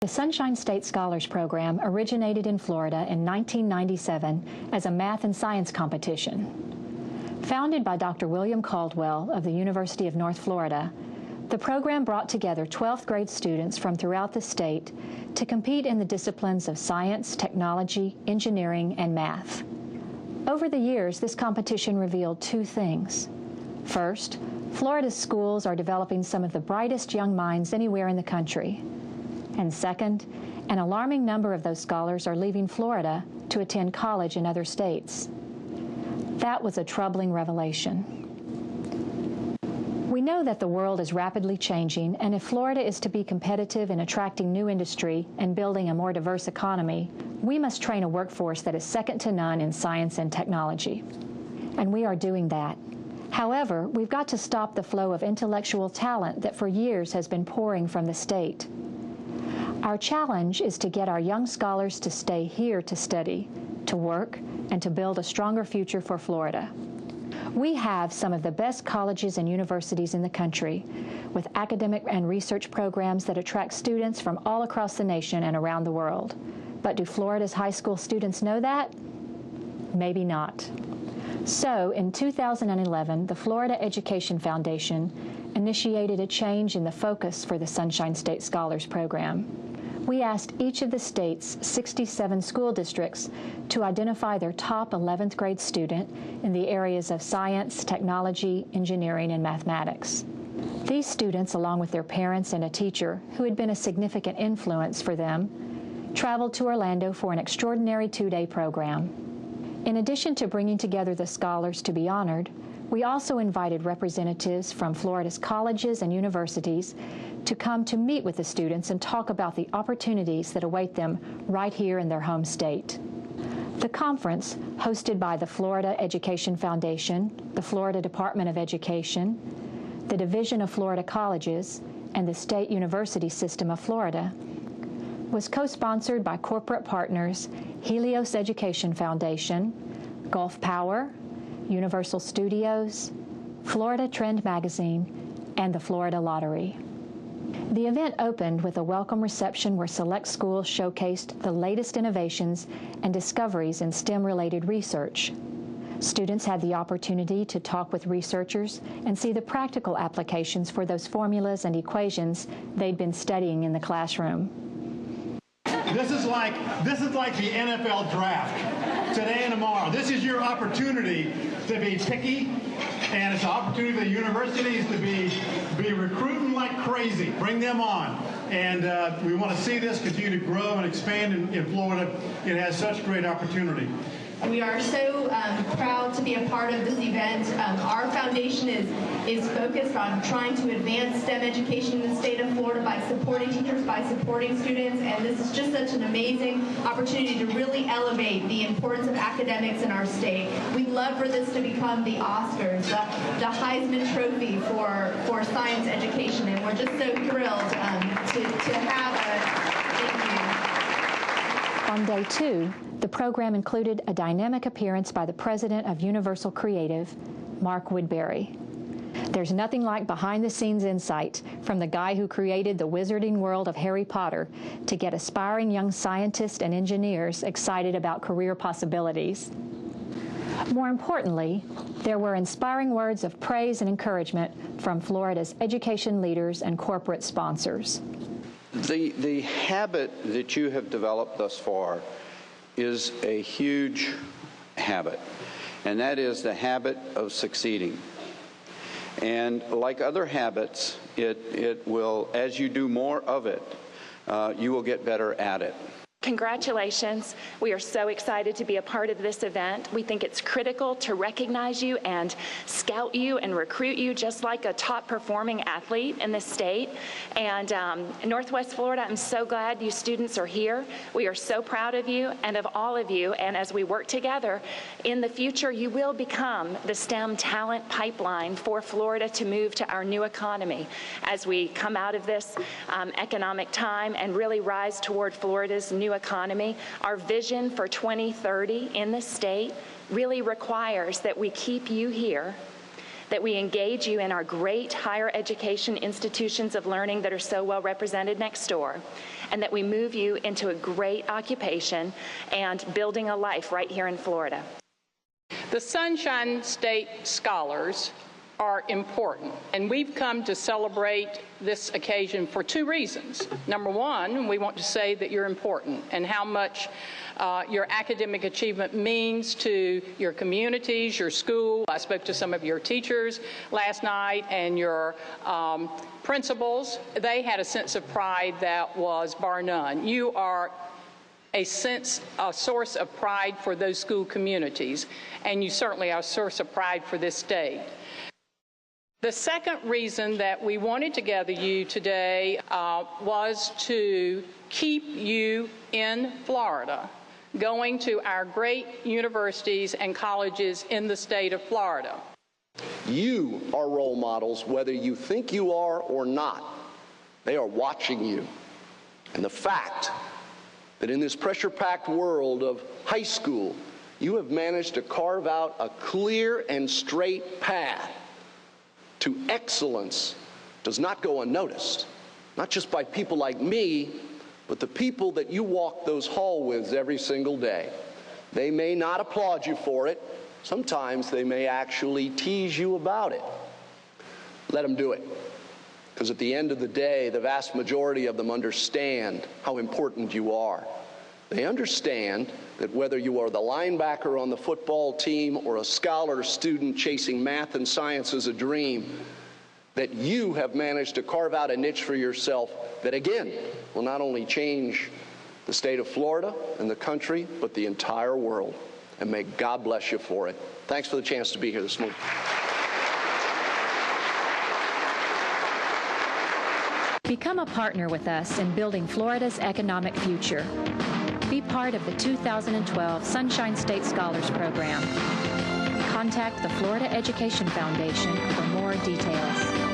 The Sunshine State Scholars Program originated in Florida in 1997 as a math and science competition. Founded by Dr. William Caldwell of the University of North Florida, the program brought together 12th grade students from throughout the state to compete in the disciplines of science, technology, engineering, and math. Over the years, this competition revealed two things. First, Florida's schools are developing some of the brightest young minds anywhere in the country. And second, an alarming number of those scholars are leaving Florida to attend college in other states. That was a troubling revelation. We know that the world is rapidly changing, and if Florida is to be competitive in attracting new industry and building a more diverse economy, we must train a workforce that is second to none in science and technology. And we are doing that. However, we've got to stop the flow of intellectual talent that for years has been pouring from the state. Our challenge is to get our young scholars to stay here to study, to work, and to build a stronger future for Florida. We have some of the best colleges and universities in the country, with academic and research programs that attract students from all across the nation and around the world. But do Florida's high school students know that? Maybe not. So, in 2011, the Florida Education Foundation initiated a change in the focus for the Sunshine State Scholars Program. We asked each of the state's 67 school districts to identify their top 11th grade student in the areas of science, technology, engineering, and mathematics. These students, along with their parents and a teacher who had been a significant influence for them, traveled to Orlando for an extraordinary two-day program. In addition to bringing together the scholars to be honored, we also invited representatives from Florida's colleges and universities to come to meet with the students and talk about the opportunities that await them right here in their home state. The conference, hosted by the Florida Education Foundation, the Florida Department of Education, the Division of Florida Colleges, and the State University System of Florida, was co-sponsored by corporate partners Helios Education Foundation, Gulf Power, Universal Studios, Florida Trend Magazine, and the Florida Lottery. The event opened with a welcome reception where select schools showcased the latest innovations and discoveries in STEM-related research. Students had the opportunity to talk with researchers and see the practical applications for those formulas and equations they'd been studying in the classroom. This is like the NFL draft, today and tomorrow. This is your opportunity to be picky, and it's an opportunity for the universities to be recruiting like crazy. Bring them on. And we want to see this continue to grow and expand in Florida. It has such great opportunity. We are so proud to be a part of this event. Our foundation is focused on trying to advance STEM education in the state of Florida by supporting teachers, by supporting students, and this is just such an amazing opportunity to really elevate the importance of academics in our state. We'd love for this to become the Oscars, the Heisman Trophy for science education, and we're just so thrilled to have a... On day two, the program included a dynamic appearance by the president of Universal Creative, Mark Woodbury. There's nothing like behind-the-scenes insight from the guy who created the wizarding world of Harry Potter to get aspiring young scientists and engineers excited about career possibilities. More importantly, there were inspiring words of praise and encouragement from Florida's education leaders and corporate sponsors. The habit that you have developed thus far is a huge habit, and that is the habit of succeeding. And like other habits, it will, as you do more of it, you will get better at it. Congratulations. We are so excited to be a part of this event. We think it's critical to recognize you and scout you and recruit you just like a top performing athlete in the state. And Northwest Florida, I'm so glad you students are here. We are so proud of you and of all of you. And as we work together, in the future, you will become the STEM talent pipeline for Florida to move to our new economy as we come out of this economic time and really rise toward Florida's new economy. Our vision for 2030 in the state really requires that we keep you here, that we engage you in our great higher education institutions of learning that are so well represented next door, and that we move you into a great occupation and building a life right here in Florida. The Sunshine State Scholars are important, and we've come to celebrate this occasion for two reasons. Number one, we want to say that you're important and how much your academic achievement means to your communities, your school. I spoke to some of your teachers last night and your principals. They had a sense of pride that was bar none. You are a source of pride for those school communities, and you certainly are a source of pride for this state. The second reason that we wanted to gather you today was to keep you in Florida, going to our great universities and colleges in the state of Florida. You are role models, whether you think you are or not. They are watching you. And the fact that in this pressure-packed world of high school, you have managed to carve out a clear and straight path to excellence does not go unnoticed, not just by people like me, but the people that you walk those hallways every single day. They may not applaud you for it. Sometimes they may actually tease you about it. Let them do it, because at the end of the day, the vast majority of them understand how important you are. They understand that whether you are the linebacker on the football team or a scholar student chasing math and science as a dream, that you have managed to carve out a niche for yourself that, again, will not only change the state of Florida and the country, but the entire world. And may God bless you for it. Thanks for the chance to be here this morning. Become a partner with us in building Florida's economic future. Be part of the 2012 Sunshine State Scholars Program. Contact the Florida Education Foundation for more details.